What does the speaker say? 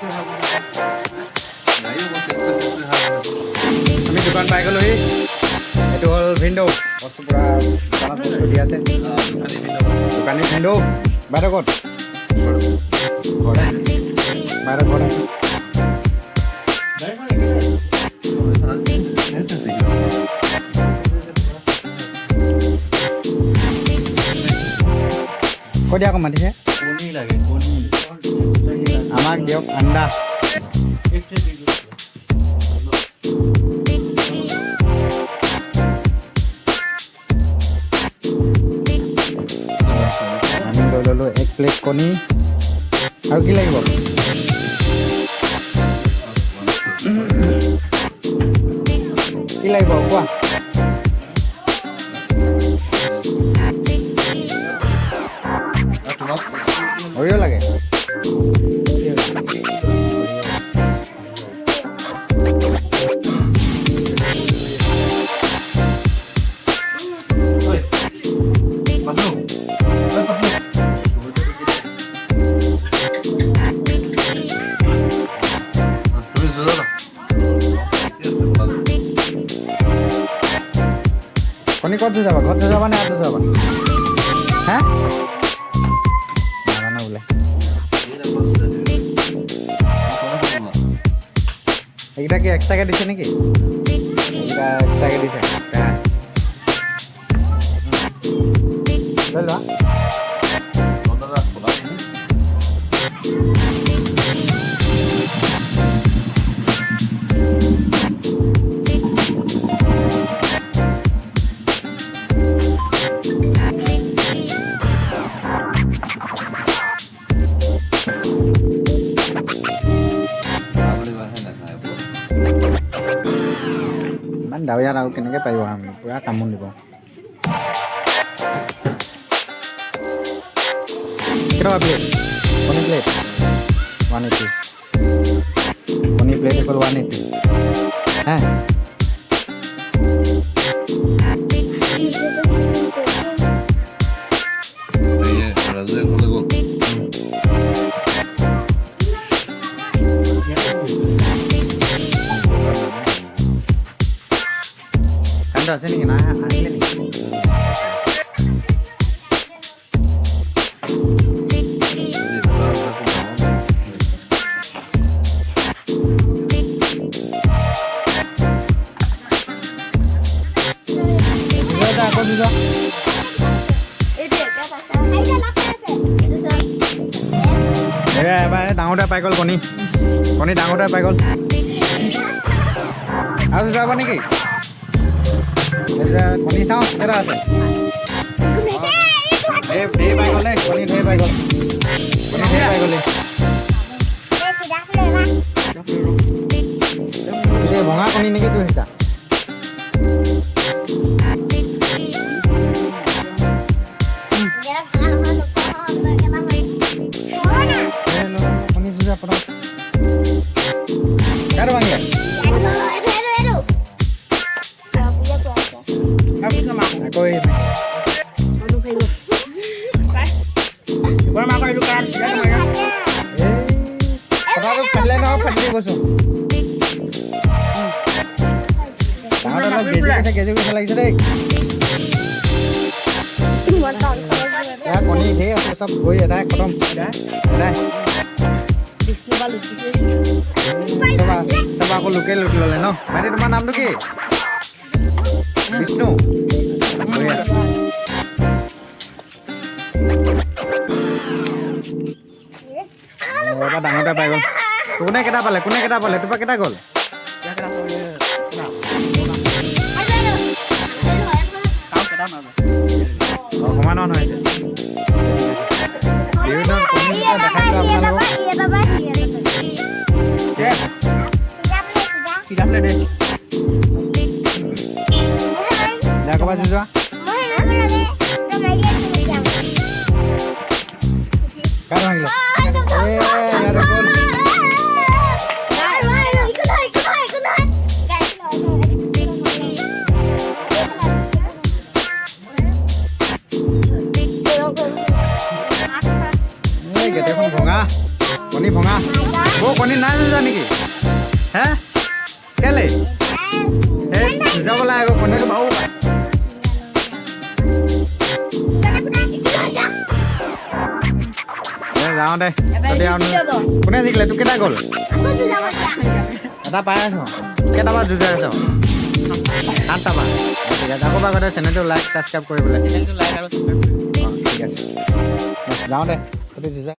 আমি দোকান পাই গ'লোহি এইটো হ'ল ভিনদেউ বস্তু পূৰা দোকানত বস্তু দি আছে দোকানী ভিনদেউ বাইদেউ ক'ত বাইদেউ ঘৰত আছে কৈ দিয়া আকৌ মাতিছে কণী লাগে কণী আমাক দিয়ক আন্দা আমি লৈ ল'লোঁ 1 প্লেট কণী আৰু কি লাগিব কি লাগিব কোৱা সৰিয়হ লাগে কণী ক'ত যাবা ঘৰত যাবা নে আৰু যাবা হা নাজানো বোলে এইকেইটা কি এক্সট্ৰাকৈ দিছে নেকি এইকেইটা এক্সট্ৰাকৈ দিছে লৈ লোৱা ইমান ডাৱৰীয়াত আৰু কেনেকৈ পাৰিব আমি পূৰা কামোৰ দিব কেইটকা প্লেট কণী প্লেট 180 কণী প্লেট অকল 180 হা আছে নেকি নাই আহিলে নেকি আকৌ দিছ এবাৰ ডাঙৰতে পাই গ'ল কণী ডাঙৰতে পাই গ'ল আৰু যাব নেকি কণী চাওঁ কেইটা আছে ঢেৰ পাই গ'লে কণী ঢেৰ পাই গ'ল ভঙা কণী নেকি তোৰ সেইটা কণী চুজা পঠাওঁ কাৰো ভাঙিলে আকৌ কথাটো ফাটিলে নহয় ফাটি গৈছোঁ কেজি পইচা লাগিছে দেই কণী ঢেৰ আছে চব গৈ এদাই খতম এদাই চব আকৌ লোকেল লুটি ল'লে ন বাইদেউ তোমাৰ নামটো কি বিষ্ণু এটা ডাঙৰটা পাই গ'ল কোনে কেইটা পালে তোমাৰ কেইটা গ'ল সমান নহয় ক'ৰবাত যোৱা কাৰ ভাঙিল গেটেখন ভঙা কণী ভঙা কণী নাই যুঁজা নেকি হে কেলে এই যুঁজাবলৈ আকৌ কণীটো পাব যাওঁ দে যদি কোনে জিকিলে তোক কেইটা গ'ল এটা পাই আছ কেইটামান যুঁজাই আছ 7টা পা ঠিক আছে আকৌ আগতে চেনেলটো লাইক ছাবস্ক্ৰাইব কৰিবলৈ ঠিক আছে যাওঁ দে যদি যুঁজা